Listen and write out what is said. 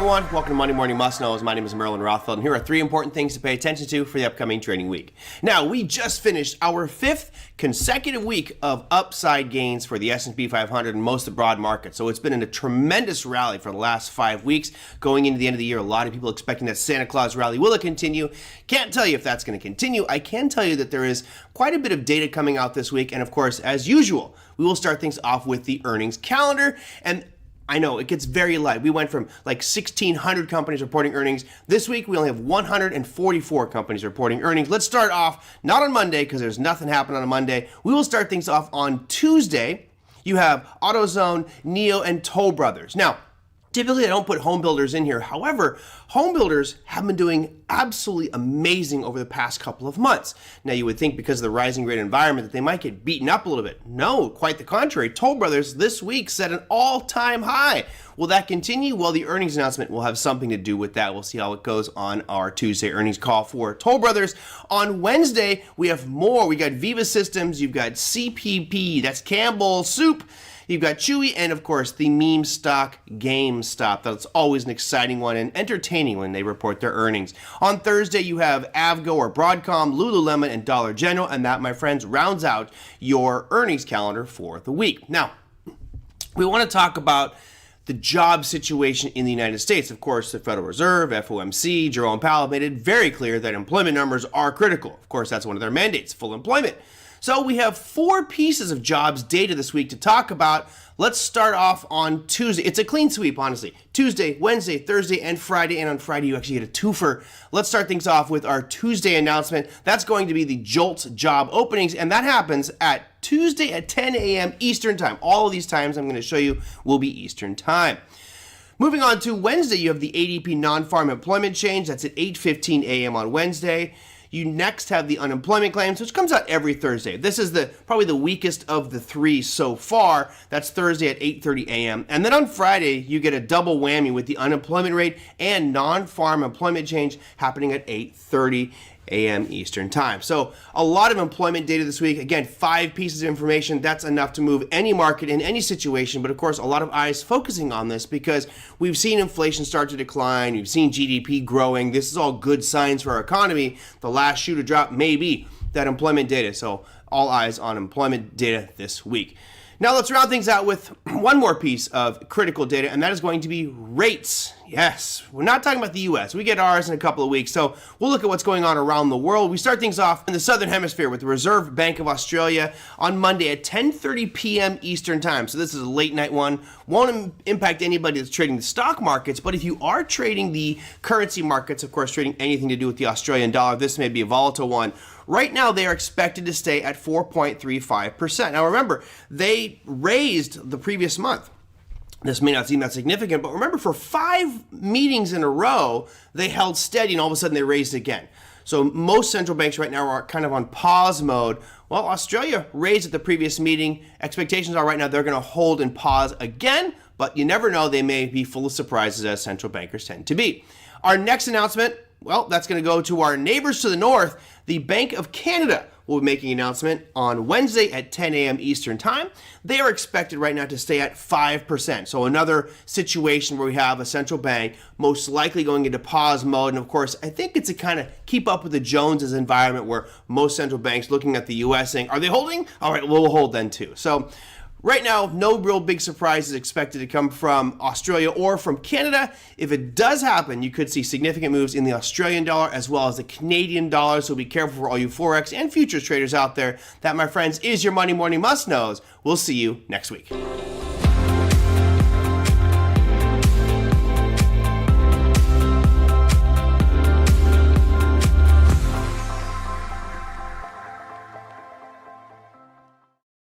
everyone. Welcome to Monday Morning Must Knows. My name is Merlin Rothfeld, and here are 3 important things to pay attention to for the upcoming trading week. Now, we just finished our 5th consecutive week of upside gains for the S&P 500 and most of the broad market. So it's been a tremendous rally for the last 5 weeks. Going into the end of the year, a lot of people expecting that Santa Claus rally. Will it continue? Can't tell you if that's going to continue. I can tell you that there is quite a bit of data coming out this week. And of course, as usual, we will start things off with the earnings calendar. And I know it gets very light. We went from like 1,600 companies reporting earnings. This week, we only have 144 companies reporting earnings. Let's start off not on Monday because there's nothing happening on a Monday. We will start things off on Tuesday. You have AutoZone, NEO, and Toll Brothers. Now, typically, I don't put home builders in here. However, home builders have been doing absolutely amazing over the past couple of months. Now, you would think because of the rising rate environment that they might get beaten up a little bit. No, quite the contrary. Toll Brothers this week set an all-time high. Will that continue? Well, the earnings announcement will have something to do with that. We'll see how it goes on our Tuesday earnings call for Toll Brothers. On Wednesday, we have more. We got Viva Systems. You've got CPP. That's Campbell Soup. You've got Chewy, and of course, the meme stock GameStop. That's always an exciting one and entertaining when they report their earnings. On Thursday, you have Avgo or Broadcom, Lululemon, and Dollar General, and that, my friends, rounds out your earnings calendar for the week. Now, we want to talk about the job situation in the United States. Of course, the Federal Reserve, FOMC, Jerome Powell made it very clear that employment numbers are critical. Of course, that's one of their mandates, full employment. So we have 4 pieces of jobs data this week to talk about. Let's start off on Tuesday. It's a clean sweep, honestly. Tuesday, Wednesday, Thursday, and Friday. And on Friday, you actually get a twofer. Let's start things off with our Tuesday announcement. That's going to be the JOLTS job openings, and that happens at Tuesday at 10 a.m. Eastern Time. All of these times I'm going to show you will be Eastern Time. Moving on to Wednesday, you have the ADP non-farm employment change. That's at 8:15 a.m. on Wednesday. You next have the unemployment claims, which comes out every Thursday. This is probably the weakest of the 3 so far. That's Thursday at 8:30 a.m. And then on Friday, you get a double whammy with the unemployment rate and non-farm employment change happening at 8:30 a.m. Eastern Time. So a lot of employment data this week. Again, 5 pieces of information. That's enough to move any market in any situation. But of course, a lot of eyes focusing on this because we've seen inflation start to decline. We've seen GDP growing. This is all good signs for our economy. The last shoe to drop may be that employment data. So all eyes on employment data this week. Now let's round things out with one more piece of critical data, and that is going to be rates. Yes, we're not talking about the U.S. We get ours in a couple of weeks, so we'll look at what's going on around the world. We start things off in the Southern Hemisphere with the Reserve Bank of Australia on Monday at 10:30 p.m. Eastern Time. So this is a late night one. Won't impact anybody that's trading the stock markets, but if you are trading the currency markets, of course, trading anything to do with the Australian dollar, this may be a volatile one. Right now, they are expected to stay at 4.35%. Now, remember, they raised the previous month. This may not seem that significant, but remember, for 5 meetings in a row, they held steady, and all of a sudden, they raised again. So most central banks right now are kind of on pause mode. Well, Australia raised at the previous meeting. Expectations are right now they're going to hold and pause again, but you never know. They may be full of surprises, as central bankers tend to be. Our next announcement, well, that's going to go to our neighbors to the north. The Bank of Canada will be making an announcement on Wednesday at 10 a.m. Eastern Time. They are expected right now to stay at 5%. So another situation where we have a central bank most likely going into pause mode. And of course, I think it's to kind of keep up with the Joneses environment where most central banks looking at the U.S. saying, are they holding? All right, we'll hold then too. So right now, no real big surprises expected to come from Australia or from Canada. If it does happen, you could see significant moves in the Australian dollar as well as the Canadian dollar. So be careful for all you Forex and futures traders out there. That, my friends, is your Monday Morning Must Knows. We'll see you next week.